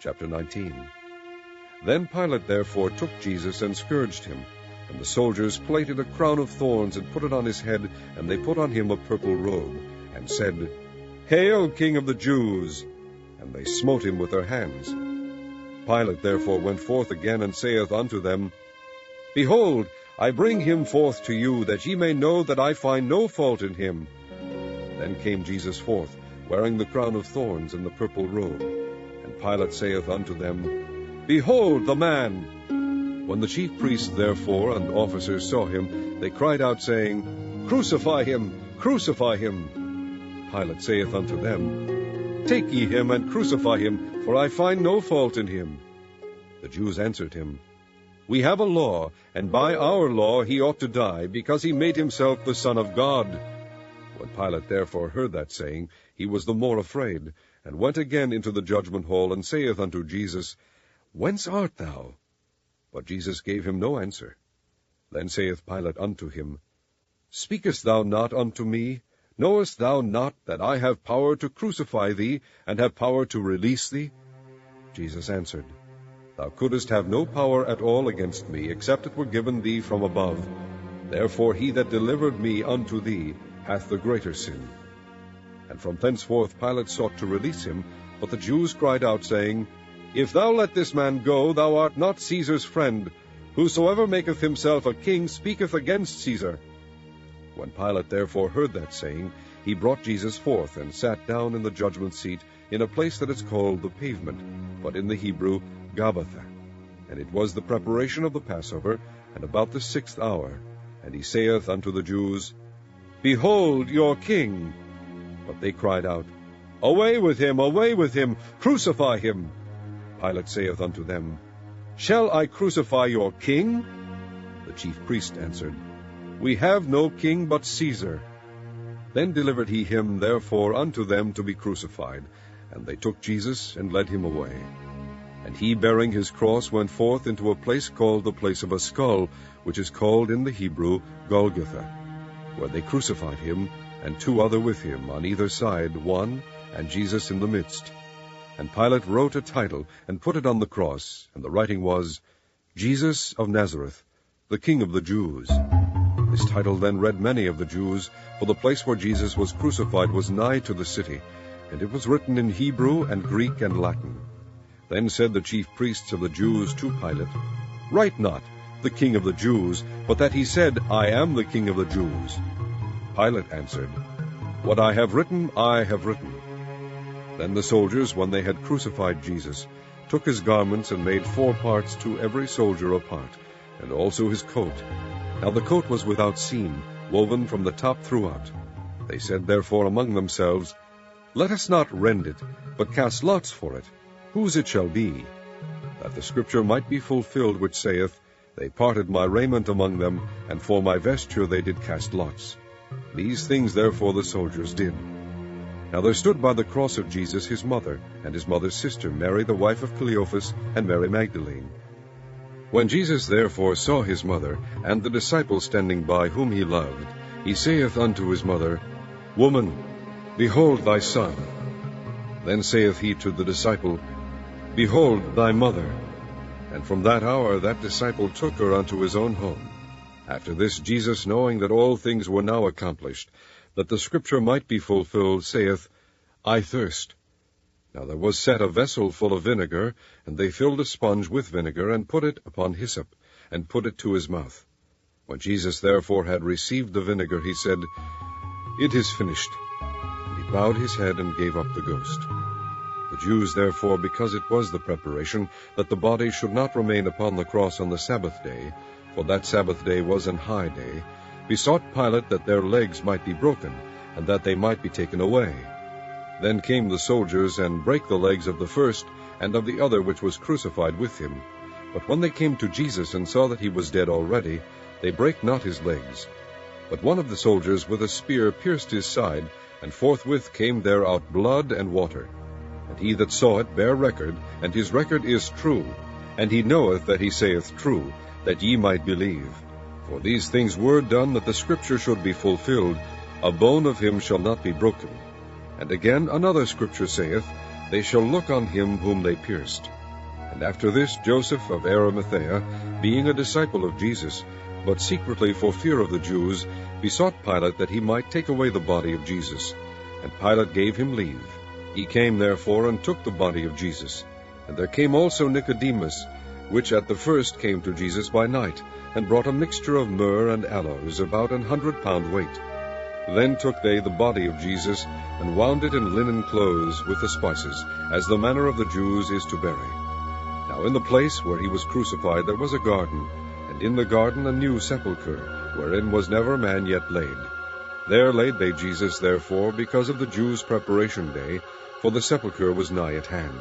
Chapter 19. Then Pilate therefore took Jesus and scourged him. And the soldiers plaited a crown of thorns and put it on his head, and they put on him a purple robe, and said, Hail, King of the Jews! And they smote him with their hands. Pilate therefore went forth again, and saith unto them, Behold, I bring him forth to you, that ye may know that I find no fault in him. Then came Jesus forth, wearing the crown of thorns and the purple robe. And Pilate saith unto them, Behold the man! When the chief priests therefore and officers saw him, they cried out, saying, Crucify him! Crucify him! Pilate saith unto them, Take ye him, and crucify him, for I find no fault in him. The Jews answered him, We have a law, and by our law he ought to die, because he made himself the Son of God. When Pilate therefore heard that saying, he was the more afraid, and went again into the judgment hall, and saith unto Jesus, Whence art thou? But Jesus gave him no answer. Then saith Pilate unto him, Speakest thou not unto me? Knowest thou not that I have power to crucify thee, and have power to release thee? Jesus answered, Thou couldest have no power at all against me, except it were given thee from above. Therefore he that delivered me unto thee hath the greater sin. And from thenceforth Pilate sought to release him, but the Jews cried out, saying, If thou let this man go, thou art not Caesar's friend. Whosoever maketh himself a king speaketh against Caesar. When Pilate therefore heard that saying, he brought Jesus forth, and sat down in the judgment seat, in a place that is called the Pavement, but in the Hebrew Gabbatha. And it was the preparation of the Passover, and about the 6th hour. And he saith unto the Jews, Behold your king! But they cried out, Away with him, crucify him! Pilate saith unto them, Shall I crucify your king? The chief priest answered, We have no king but Caesar. Then delivered he him therefore unto them to be crucified. And they took Jesus, and led him away. And he, bearing his cross, went forth into a place called the place of a skull, which is called in the Hebrew Golgotha, where they crucified him, and 2 other with him, on either side, one, and Jesus in the midst. And Pilate wrote a title, and put it on the cross, and the writing was, Jesus of Nazareth, the King of the Jews. This title then read many of the Jews, for the place where Jesus was crucified was nigh to the city, and it was written in Hebrew and Greek and Latin. Then said the chief priests of the Jews to Pilate, Write not, the King of the Jews, but that he said, I am the King of the Jews. Pilate answered, What I have written, I have written. Then the soldiers, when they had crucified Jesus, took his garments, and made 4 parts to every soldier a part, and also his coat. Now the coat was without seam, woven from the top throughout. They said therefore among themselves, Let us not rend it, but cast lots for it, whose it shall be, that the scripture might be fulfilled, which saith, They parted my raiment among them, and for my vesture they did cast lots. These things therefore the soldiers did. Now there stood by the cross of Jesus his mother, and his mother's sister, Mary the wife of Cleophas, and Mary Magdalene. When Jesus therefore saw his mother, and the disciple standing by whom he loved, he saith unto his mother, Woman, behold thy son. Then saith he to the disciple, Behold thy mother. And from that hour that disciple took her unto his own home. After this Jesus, knowing that all things were now accomplished, that the scripture might be fulfilled, saith, I thirst. Now there was set a vessel full of vinegar, and they filled a sponge with vinegar, and put it upon hyssop, and put it to his mouth. When Jesus therefore had received the vinegar, he said, It is finished. And he bowed his head, and gave up the ghost. The Jews therefore, because it was the preparation, that the body should not remain upon the cross on the Sabbath day, for that Sabbath day was an high day, besought Pilate that their legs might be broken, and that they might be taken away. Then came the soldiers, and brake the legs of the first, and of the other which was crucified with him. But when they came to Jesus, and saw that he was dead already, they brake not his legs. But one of the soldiers with a spear pierced his side, and forthwith came there out blood and water. And he that saw it bare record, and his record is true. And he knoweth that he saith true, that ye might believe. For these things were done, that the scripture should be fulfilled, A bone of him shall not be broken. And again another scripture saith, they shall look on him whom they pierced. And after this Joseph of Arimathea, being a disciple of Jesus, but secretly for fear of the Jews, besought Pilate that he might take away the body of Jesus. And Pilate gave him leave. He came therefore and took the body of Jesus. And there came also Nicodemus, which at the first came to Jesus by night, and brought a mixture of myrrh and aloes, about 100 pound weight. Then took they the body of Jesus, and wound it in linen clothes with the spices, as the manner of the Jews is to bury. Now in the place where he was crucified there was a garden, and in the garden a new sepulchre, wherein was never man yet laid. There laid they Jesus therefore, because of the Jews' preparation day, for the sepulchre was nigh at hand.